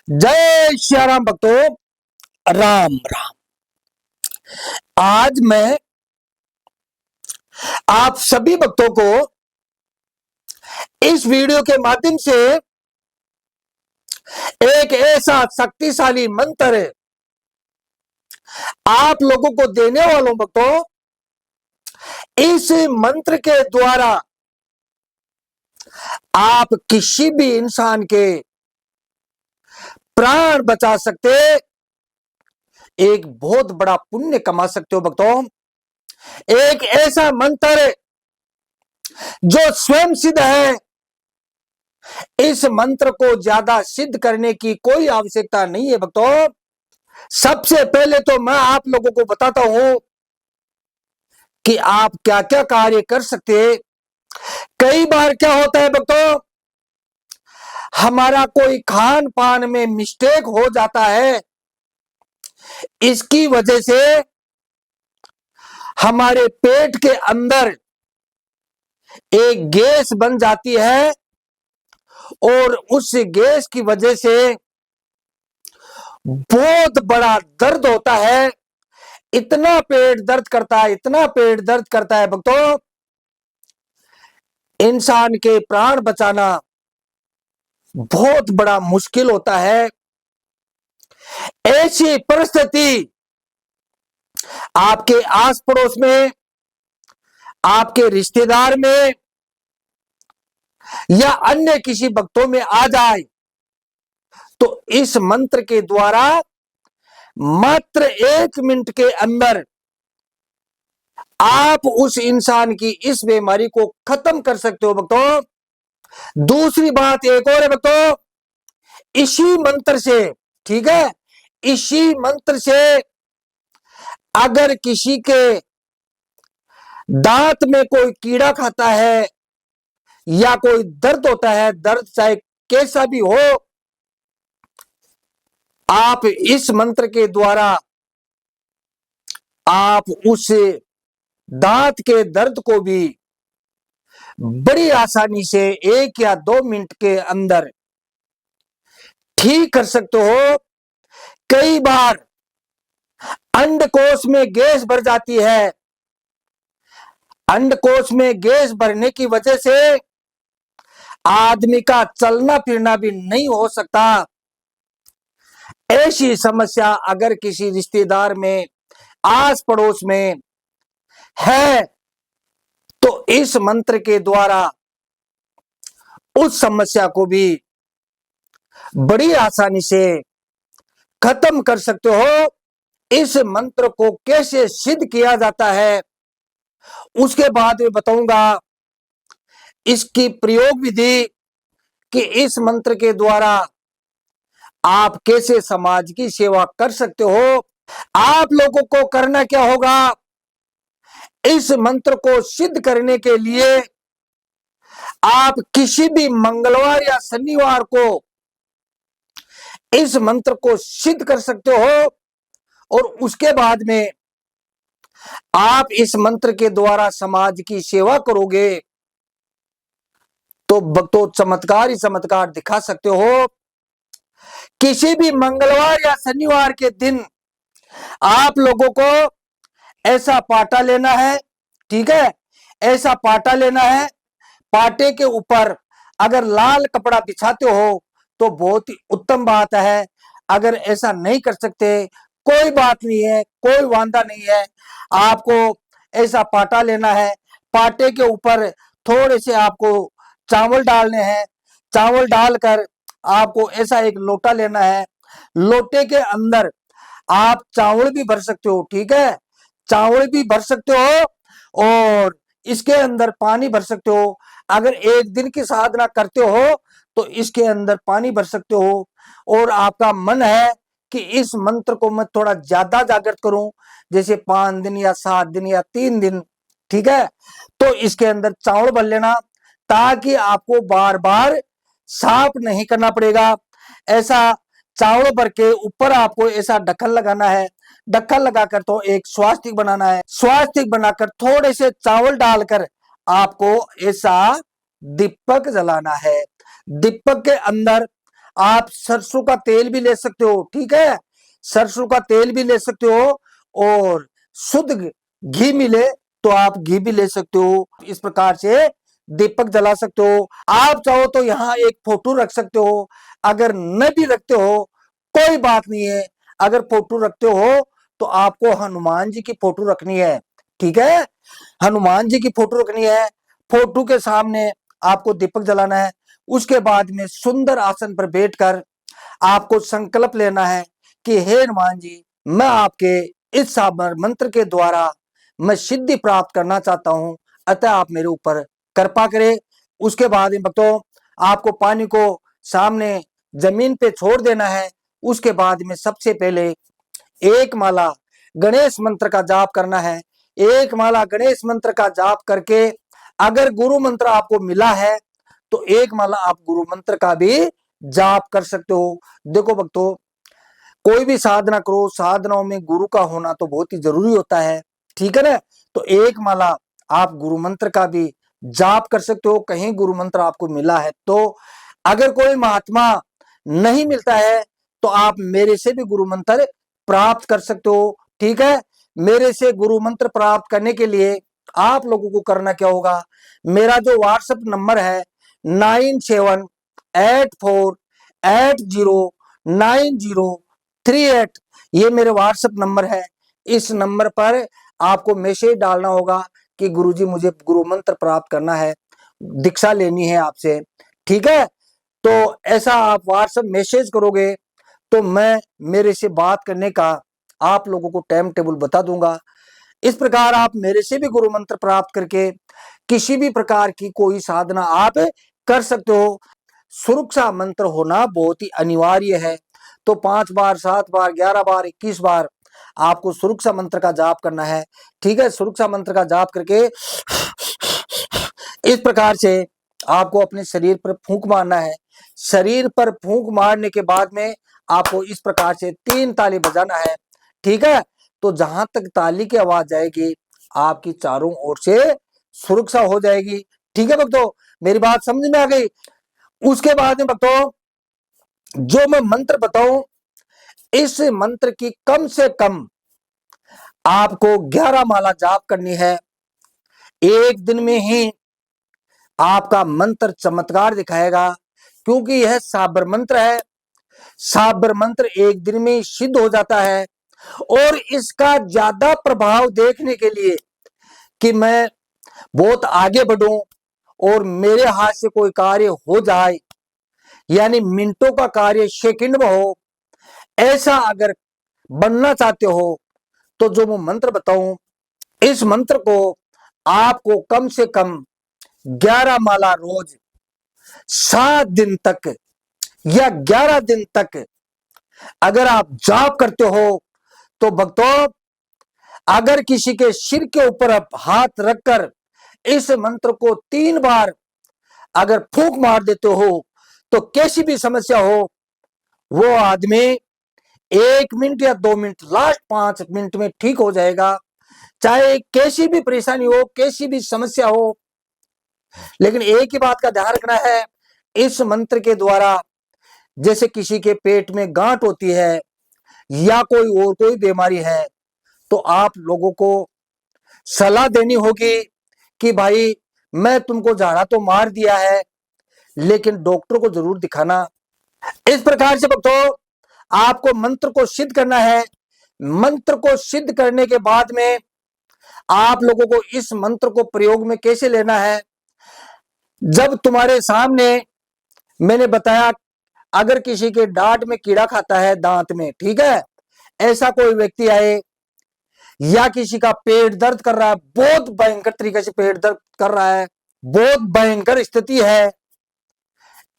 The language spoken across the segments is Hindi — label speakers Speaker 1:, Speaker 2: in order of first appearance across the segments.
Speaker 1: जय श्री राम भक्तों, राम राम। आज मैं आप सभी भक्तों को इस वीडियो के माध्यम से एक ऐसा शक्तिशाली मंत्र आप लोगों को देने वालों भक्तों। इस मंत्र के द्वारा आप किसी भी इंसान के प्राण बचा सकते, एक बहुत बड़ा पुण्य कमा सकते हो भक्तों। एक ऐसा मंत्र जो स्वयं सिद्ध है। इस मंत्र को ज्यादा सिद्ध करने की कोई आवश्यकता नहीं है भक्तों। सबसे पहले तो मैं आप लोगों को बताता हूं कि आप क्या क्या कार्य कर सकते हैं। कई बार क्या होता है भक्तों, हमारा कोई खान पान में मिस्टेक हो जाता है। इसकी वजह से हमारे पेट के अंदर एक गैस बन जाती है और उस गैस की वजह से बहुत बड़ा दर्द होता है। इतना पेट दर्द करता है, इतना पेट दर्द करता है भक्तों, इंसान के प्राण बचाना बहुत बड़ा मुश्किल होता है। ऐसी परिस्थिति आपके आस पड़ोस में, आपके रिश्तेदार में या अन्य किसी भक्तों में आ जाए तो इस मंत्र के द्वारा मात्र 1 मिनट के अंदर आप उस इंसान की इस बीमारी को खत्म कर सकते हो भक्तों। दूसरी बात एक और है भक्तों, इसी मंत्र से, ठीक है, इसी मंत्र से अगर किसी के दांत में कोई कीड़ा खाता है या कोई दर्द होता है, दर्द चाहे कैसा भी हो, आप इस मंत्र के द्वारा आप उस दांत के दर्द को भी बड़ी आसानी से 1 या 2 मिनट के अंदर ठीक कर सकते हो। कई बार अंडकोश में गैस भर जाती है। अंडकोश में गैस भरने की वजह से आदमी का चलना फिरना भी नहीं हो सकता। ऐसी समस्या अगर किसी रिश्तेदार में, आस पड़ोस में है तो इस मंत्र के द्वारा उस समस्या को भी बड़ी आसानी से खत्म कर सकते हो। इस मंत्र को कैसे सिद्ध किया जाता है उसके बाद मैं बताऊंगा। इसकी प्रयोग विधि कि इस मंत्र के द्वारा आप कैसे समाज की सेवा कर सकते हो। आप लोगों को करना क्या होगा, इस मंत्र को सिद्ध करने के लिए आप किसी भी मंगलवार या शनिवार को इस मंत्र को सिद्ध कर सकते हो और उसके बाद में आप इस मंत्र के द्वारा समाज की सेवा करोगे तो भक्तों चमत्कार ही चमत्कार दिखा सकते हो। किसी भी मंगलवार या शनिवार के दिन आप लोगों को ऐसा पाटा लेना है, ठीक है, ऐसा पाटा लेना है। पाटे के ऊपर अगर लाल कपड़ा बिछाते हो तो बहुत ही उत्तम बात है। अगर ऐसा नहीं कर सकते कोई बात नहीं है, कोई वांदा नहीं है। आपको ऐसा पाटा लेना है, पाटे के ऊपर थोड़े से आपको चावल डालने हैं। चावल डालकर आपको ऐसा एक लोटा लेना है। लोटे के अंदर आप चावल भी भर सकते हो, ठीक है, चावल भी भर सकते हो और इसके अंदर पानी भर सकते हो। अगर एक दिन की साधना करते हो तो इसके अंदर पानी भर सकते हो और आपका मन है कि इस मंत्र को मैं थोड़ा ज्यादा जागृत करूं, जैसे 5 दिन या 7 दिन या 3 दिन, ठीक है, तो इसके अंदर चावल भर लेना ताकि आपको बार बार साफ नहीं करना पड़ेगा। ऐसा चावल भर के ऊपर आपको ऐसा ढक्कन लगाना है। ढक्कन लगाकर तो एक स्वास्तिक बनाना है। स्वास्तिक बनाकर थोड़े से चावल डालकर आपको ऐसा दीपक जलाना है। दीपक के अंदर आप सरसों का तेल भी ले सकते हो, ठीक है, सरसों का तेल भी ले सकते हो, और शुद्ध घी मिले तो आप घी भी ले सकते हो। इस प्रकार से दीपक जला सकते हो। आप चाहो तो यहाँ एक फोटो रख सकते हो, अगर न भी रखते हो कोई बात नहीं है। अगर फोटो रखते हो तो आपको हनुमान जी की फोटो रखनी है, ठीक है, हनुमान जी की फोटो रखनी है। फोटो के सामने आपको दीपक जलाना है। उसके बाद में सुंदर आसन पर बैठकर आपको संकल्प लेना है कि हे हनुमान जी, मैं आपके इस साबर मंत्र के द्वारा मैं सिद्धि प्राप्त करना चाहता हूं, अतः आप मेरे ऊपर कृपा करें। उसके बाद में भक्तों आपको पानी को सामने जमीन पे छोड़ देना है। उसके बाद में सबसे पहले एक माला गणेश मंत्र का जाप करना है। एक माला गणेश मंत्र का जाप करके अगर गुरु मंत्र आपको मिला है तो एक माला आप गुरु मंत्र का भी जाप कर सकते हो। देखो भक्तों, कोई भी साधना करो, साधनाओं में गुरु का होना तो बहुत ही जरूरी होता है, ठीक है ना। तो एक माला आप गुरु मंत्र का भी जाप कर सकते हो, कहीं गुरु मंत्र आपको मिला है तो। अगर कोई महात्मा नहीं मिलता है तो आप मेरे से भी गुरु मंत्र प्राप्त कर सकते हो, ठीक है। मेरे से गुरु मंत्र प्राप्त करने के लिए आप लोगों को करना क्या होगा, मेरा जो व्हाट्सएप नंबर है 9784809038, ये मेरे व्हाट्सएप नंबर है। इस नंबर पर आपको मैसेज डालना होगा कि गुरुजी मुझे गुरु मंत्र प्राप्त करना है, दीक्षा लेनी है आपसे, ठीक है। तो ऐसा आप व्हाट्सएप मैसेज करोगे तो मैं मेरे से बात करने का आप लोगों को टाइम टेबल बता दूंगा। इस प्रकार आप मेरे से भी गुरु मंत्र प्राप्त करके किसी भी प्रकार की कोई साधना आप कर सकते हो। सुरक्षा मंत्र होना बहुत ही अनिवार्य है। तो 5 बार, 7 बार, 11 बार, 21 बार आपको सुरक्षा मंत्र का जाप करना है, ठीक है। सुरक्षा मंत्र का जाप करके इस प्रकार से आपको अपने शरीर पर फूंक मारना है। शरीर पर फूंक मारने के बाद में आपको इस प्रकार से 3 ताली बजाना है, ठीक है। तो जहां तक ताली की आवाज जाएगी आपकी चारों ओर से सुरक्षा हो जाएगी, ठीक है भक्तों, मेरी बात समझ में आ गई। उसके बाद में भक्तों जो मैं मंत्र बताऊं, इस मंत्र की कम से कम आपको 11 माला जाप करनी है। एक दिन में ही आपका मंत्र चमत्कार दिखाएगा, क्योंकि यह साबर मंत्र है। साबर मंत्र एक दिन में सिद्ध हो जाता है। और इसका ज्यादा प्रभाव देखने के लिए कि मैं बहुत आगे बढ़ूं और मेरे हाथ से कोई कार्य हो जाए, यानी मिनटों का कार्य सेकंड में हो, ऐसा अगर बनना चाहते हो तो जो मैं मंत्र बताऊं, इस मंत्र को आपको कम से कम 11 माला रोज 7 दिन तक या 11 दिन तक अगर आप जाप करते हो तो भक्तों, अगर किसी के सिर के ऊपर आप हाथ रखकर इस मंत्र को 3 बार अगर फूंक मार देते हो तो कैसी भी समस्या हो, वो आदमी 1 मिनट या 2 मिनट, लास्ट 5 मिनट में ठीक हो जाएगा। चाहे कैसी भी परेशानी हो, कैसी भी समस्या हो। लेकिन एक ही बात का ध्यान रखना है, इस मंत्र के द्वारा जैसे किसी के पेट में गांठ होती है या कोई और कोई बीमारी है, तो आप लोगों को सलाह देनी होगी कि भाई मैं तुमको झाड़ा तो मार दिया है लेकिन डॉक्टर को जरूर दिखाना। इस प्रकार से भक्तों आपको मंत्र को सिद्ध करना है। मंत्र को सिद्ध करने के बाद में आप लोगों को इस मंत्र को प्रयोग में कैसे लेना है, जब तुम्हारे सामने मैंने बताया अगर किसी के दांत में कीड़ा खाता है, दांत में, ठीक है, ऐसा कोई व्यक्ति आए या किसी का पेट दर्द कर रहा है, बहुत भयंकर तरीके से पेट दर्द कर रहा है, बहुत भयंकर स्थिति है,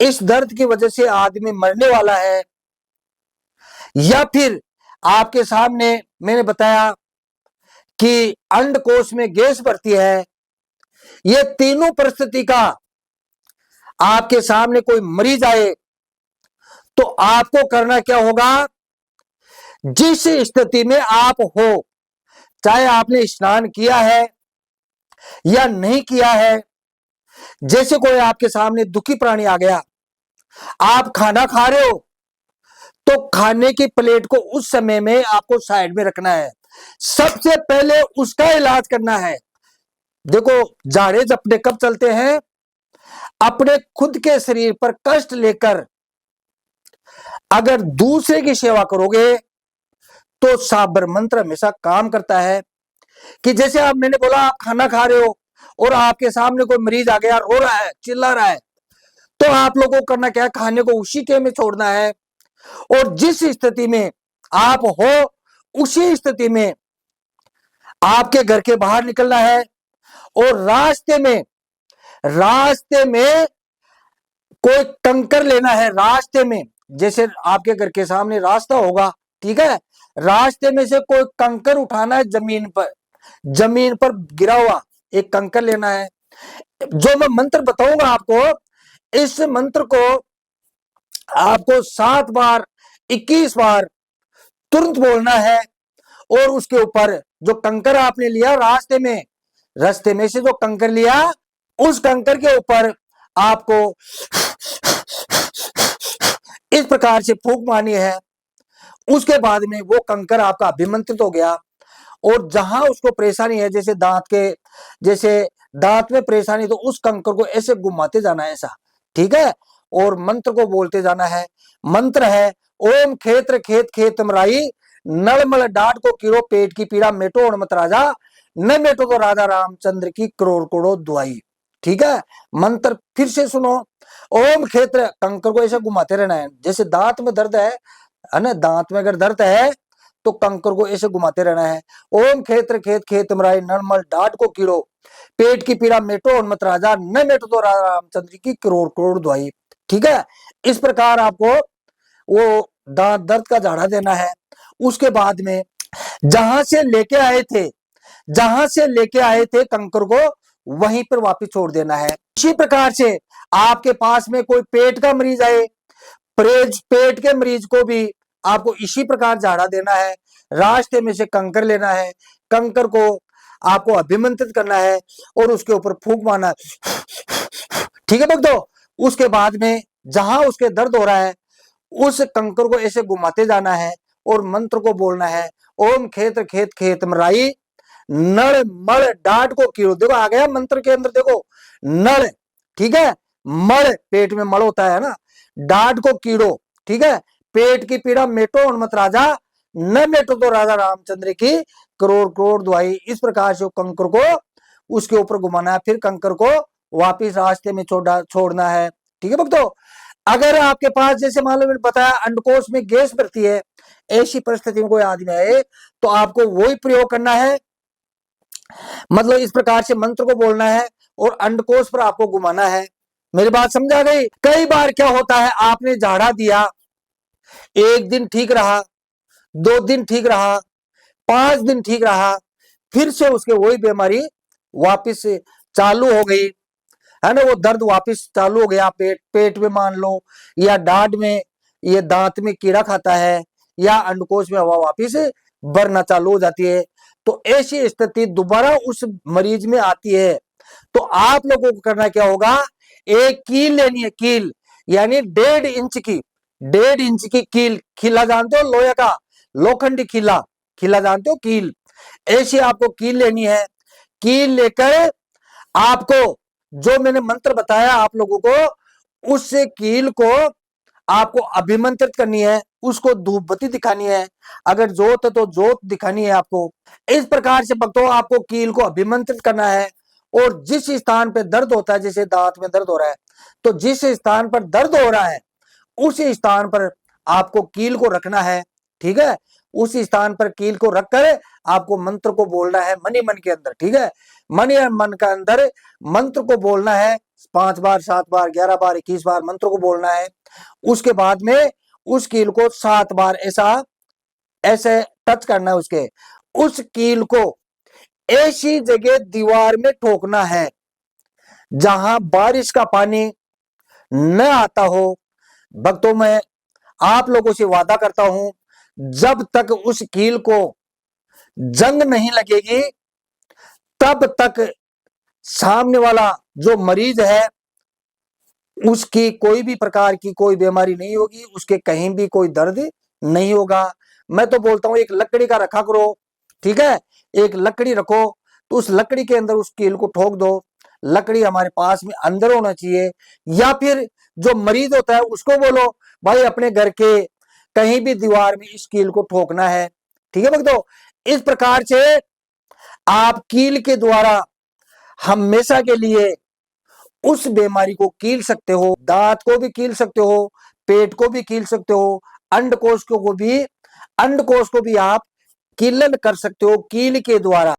Speaker 1: इस दर्द की वजह से आदमी मरने वाला है, या फिर आपके सामने मैंने बताया कि अंडकोश में गैस बढ़ती है, ये तीनों परिस्थिति का आपके सामने कोई मरीज आए तो आपको करना क्या होगा, जिस स्थिति में आप हो, चाहे आपने स्नान किया है या नहीं किया है, जैसे कोई आपके सामने दुखी प्राणी आ गया आप खाना खा रहे हो तो खाने की प्लेट को उस समय में आपको साइड में रखना है, सबसे पहले उसका इलाज करना है। देखो, जाड़े जपने कब चलते हैं? अपने खुद के शरीर पर कष्ट लेकर अगर दूसरे की सेवा करोगे तो साबर मंत्र हमेशा काम करता है। कि जैसे आप, मैंने बोला आप खाना खा रहे हो और आपके सामने कोई मरीज आ गया, रो रहा है, चिल्ला रहा है, तो आप लोगों को करना क्या है? खाने को उसी टाइम में छोड़ना है और जिस स्थिति में आप हो उसी स्थिति में आपके घर के बाहर निकलना है और रास्ते में कोई कंकर लेना है। रास्ते में, जैसे आपके घर के सामने रास्ता होगा, ठीक है, रास्ते में से कोई कंकर उठाना है, जमीन पर गिरा हुआ एक कंकर लेना है। जो मैं मंत्र बताऊंगा आपको, इस मंत्र को आपको 7 बार 21 बार तुरंत बोलना है और उसके ऊपर जो कंकर आपने लिया रास्ते में से जो कंकर लिया, उस कंकर के ऊपर आपको इस प्रकार से फूंक मारनी है। उसके बाद में वो कंकर आपका अभिमंत्रित हो गया और जहां उसको परेशानी है, जैसे दांत में परेशानी, तो उस कंकर को ऐसे घुमाते जाना है ऐसा, ठीक है, और मंत्र को बोलते जाना है। मंत्र है ओम खेत्र खेत खेत मराई, नलमल डाट को कीड़ो, पेट की पीड़ा मेटो और मत राजा, न मेटो तो राजा रामचंद्र की करोड़ करोड़ दुआई। ठीक है, मंत्र फिर से सुनो। ओम खेत्र, कंकर को ऐसे घुमाते रहना है, जैसे दांत में दर्द है ना, दांत में अगर दर्द है तो कंकर को ऐसे घुमाते रहना है। ओम खेत्र खेत खेत मराई, नलमल डाट को कीड़ो, पेट की पीड़ा मेटो और मत राजा, न मेटो तो राजा रामचंद्र की करोड़ करोड़ दुआई। ठीक है, इस प्रकार आपको वो दांत दर्द का झाड़ा देना है। उसके बाद में जहां से लेके आए थे कंकर को वहीं पर वापस छोड़ देना है। इसी प्रकार से आपके पास में कोई पेट का मरीज आए, पेट के मरीज को भी आपको इसी प्रकार झाड़ा देना है। रास्ते में से कंकर लेना है, कंकर को आपको अभिमंत्रित करना है और उसके ऊपर फूंक मारना है। ठीक है भक्तों, उसके बाद में जहां उसके दर्द हो रहा है उस कंकर को ऐसे घुमाते जाना है और मंत्र को बोलना है ओम खेत्र खेत खेत मराई, नड़ मड़ डांट को कीड़ो। देखो आ गया मंत्र के अंदर, देखो नड़, ठीक है, मड़ पेट में मड़ होता है ना, डांट को कीड़ो, ठीक है, पेट की पीड़ा मेटो और मत राजा, न मेटो तो राजा रामचंद्र की करोड़ करोड़ दुआई। इस प्रकार से कंकर को उसके ऊपर घुमाना है, फिर कंकर को वापिस रास्ते में छोड़ना है। ठीक है भक्तों, अगर आपके पास, जैसे मान लो मैंने बताया अंडकोश में गैस बढ़ती है, ऐसी परिस्थिति में कोई आदमी आए तो आपको वही प्रयोग करना है। मतलब इस प्रकार से मंत्र को बोलना है और अंडकोश पर आपको घुमाना है। मेरी बात समझा गई? कई बार क्या होता है, आपने झाड़ा दिया, 1 दिन ठीक रहा, 2 दिन ठीक रहा, 5 दिन ठीक रहा, फिर से उसके वही बीमारी वापिस चालू हो गई, है ना, वो दर्द वापिस चालू हो गया, पेट में मान लो, या डांट में, ये दांत में कीड़ा खाता है, या अंडकोश में हवा वापिस भरना चालू हो जाती है, तो ऐसी स्थिति दोबारा उस मरीज में आती है। तो आप लोगों को करना क्या होगा, एक कील लेनी है, कील यानी 1.5 इंच की कील। खिला जानते हो, लोहे का लोखंडी खिला जानते हो, कील, ऐसी आपको कील लेनी है। कील लेकर आपको जो मैंने मंत्र बताया आप लोगों को, उस कील को आपको अभिमंत्रित करनी है, उसको धूप बत्ती दिखानी है, अगर जोत है तो जोत दिखानी है आपको। इस प्रकार से भक्तों आपको कील को अभिमंत्रित करना है और जिस स्थान पे दर्द होता है, जैसे दांत में दर्द हो रहा है, तो जिस स्थान पर दर्द हो रहा है उस स्थान पर आपको कील को रखना है। ठीक है, उस स्थान पर कील को रखकर आपको मंत्र को बोलना है मन ही मन के अंदर। ठीक है, मन या मन का अंदर मंत्र को बोलना है 5 बार 7 बार 11 बार 21 बार मंत्र को बोलना है। उसके बाद में उस कील को 7 बार ऐसे टच करना है, उस कील को ऐसी जगह दीवार में ठोकना है जहां बारिश का पानी न आता हो। भक्तों, मैं आप लोगों से वादा करता हूं, जब तक उस कील को जंग नहीं लगेगी तब तक सामने वाला जो मरीज है उसकी कोई भी प्रकार की कोई बीमारी नहीं होगी, उसके कहीं भी कोई दर्द नहीं होगा। मैं तो बोलता हूं एक लकड़ी का रखा करो, ठीक है, एक लकड़ी रखो, तो उस लकड़ी के अंदर उस कील को ठोक दो। लकड़ी हमारे पास में अंदर होना चाहिए, या फिर जो मरीज होता है उसको बोलो भाई अपने घर के कहीं भी दीवार में इस कील को ठोकना है, ठीक है भक्तों। इस प्रकार से आप कील के द्वारा हमेशा के लिए उस बीमारी को कील सकते हो, दांत को भी कील सकते हो, पेट को भी कील सकते हो, अंडकोश को भी आप कीलन कर सकते हो कील के द्वारा।